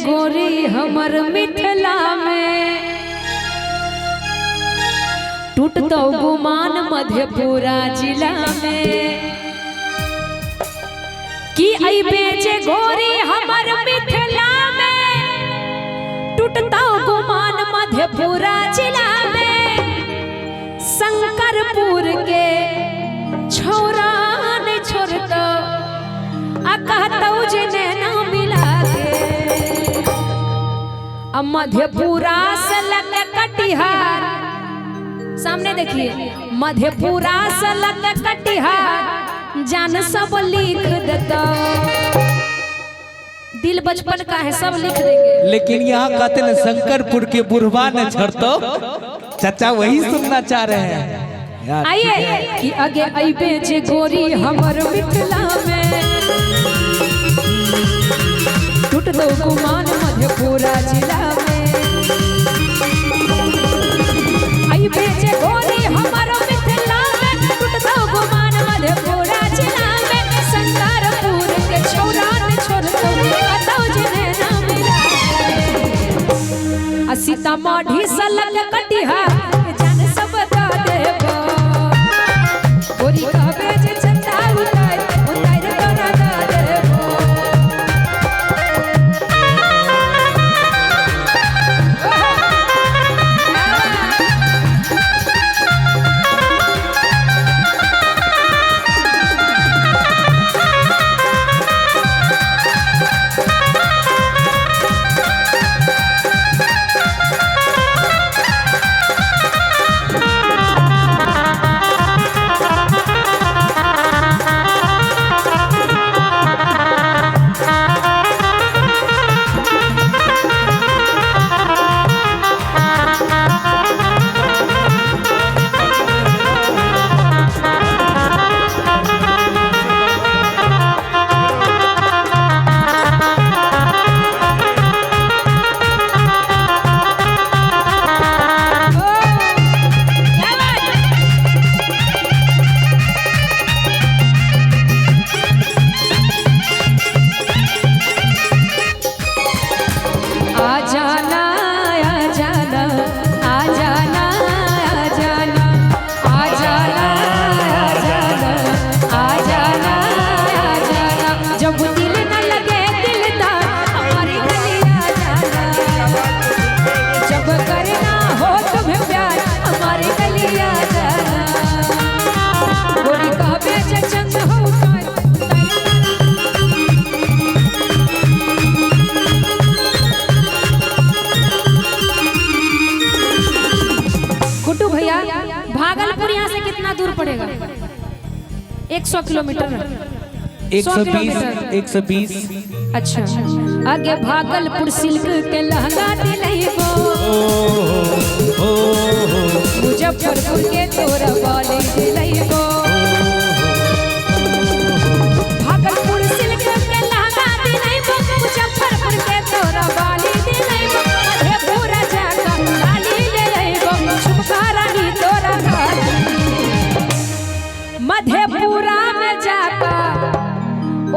गोरी हमर मिथिला में टूटतो गुमान मधेपुरा जिला में कि अइबे जे गोरी हमर मिथिला में टूटतो गुमान मधेपुरा जिला में शंकरपुर के छोरा ने छोड़तो आ कहतो जे नैना मिला के अब मधेपुरा से लग कटिहार सामने देखिए मधेपुरा से लग कटिहार जान सब लिख देता दिल बचपन का है सब लिख देंगे लेकिन यहाँ कहते न शंकरपुर के बुढ़वा न छड़तो चाचा वही सुनना चाह रहे हैं। आइए कि आगे अइबे जे गोरी हमर मिथिला में टूटतो गुमान मधेपुरा जिला में अइबे जे गोरी हमर मिथिला में टूटतो गुमान मधेपुरा जिला में शंकरपुर के छोरा ने छोड़तो कहतो जे नैना मिला आ सीतामढ़ी से लग कटिहार जान सब दा देबो गोरी कहबे जे चंदा उतार तोरा दा देबो भागलपुर यहाँ से कितना दूर पड़ेगा? 100 किलोमीटर 120 अच्छा आगे भागलपुर सिल्क के लहंगा दिलैबो मुजफ्फरपुर के तोरा बाली दिलैबो भागलपुर सिल्क के लहंगा दिलैबो मुजफ्फरपुर के तोरा बाली दिलैबो मधेपुरा जाका लाली ले अइबो झुमका रानी तोरा मधेपुरा में जाका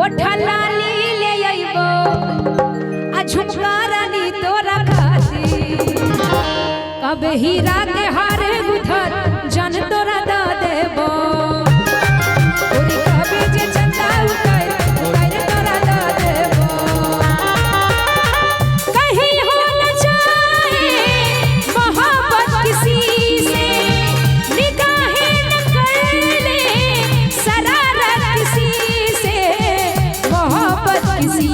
ओठा लाली ले अइबो आ झुमका रानी तोरा खाती कब हीरा के हार गुथर जन तोरा दा देबो गोरी कबे जे चंदा उतार तोरा दा देबो कहीं हो न जाए मोहब्बत किसी से निगाहें न कर ले शरारत किसी से मोहब्बत किसी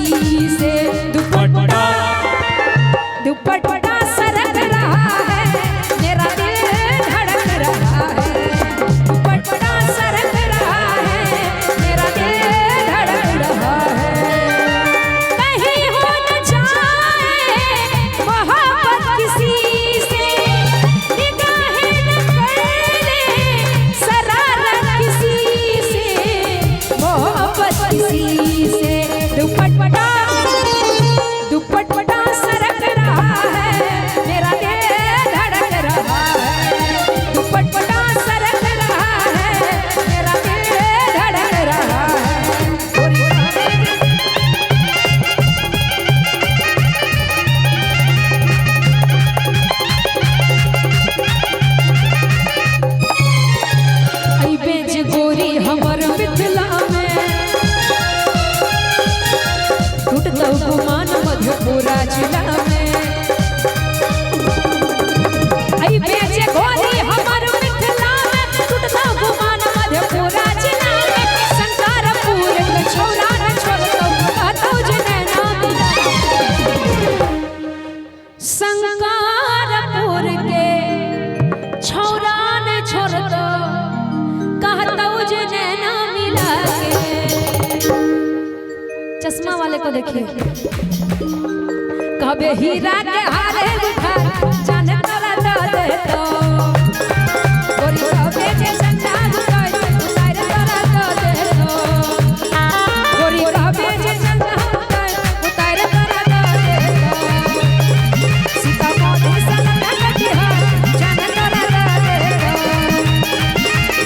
से दुपट्टा सरक रहा है मेरा को देखिए कबे हीरा के हारे बुखार जाने तोरा दे तो गोरी कबे जे चंदा उतार तोरा दे तो गोरी कबे जे चंदा उतार तोरा दे तो सीता मोदी सलगा कटिहा जाने तोरा दे तो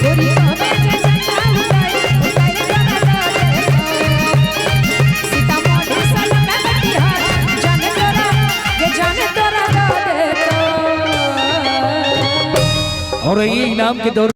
गोरी कबे जे चंदा उतार तोरा दे तो सीता मोदी सलगा कटिहा जाने तोरा दे तो। और ये इनाम के दौर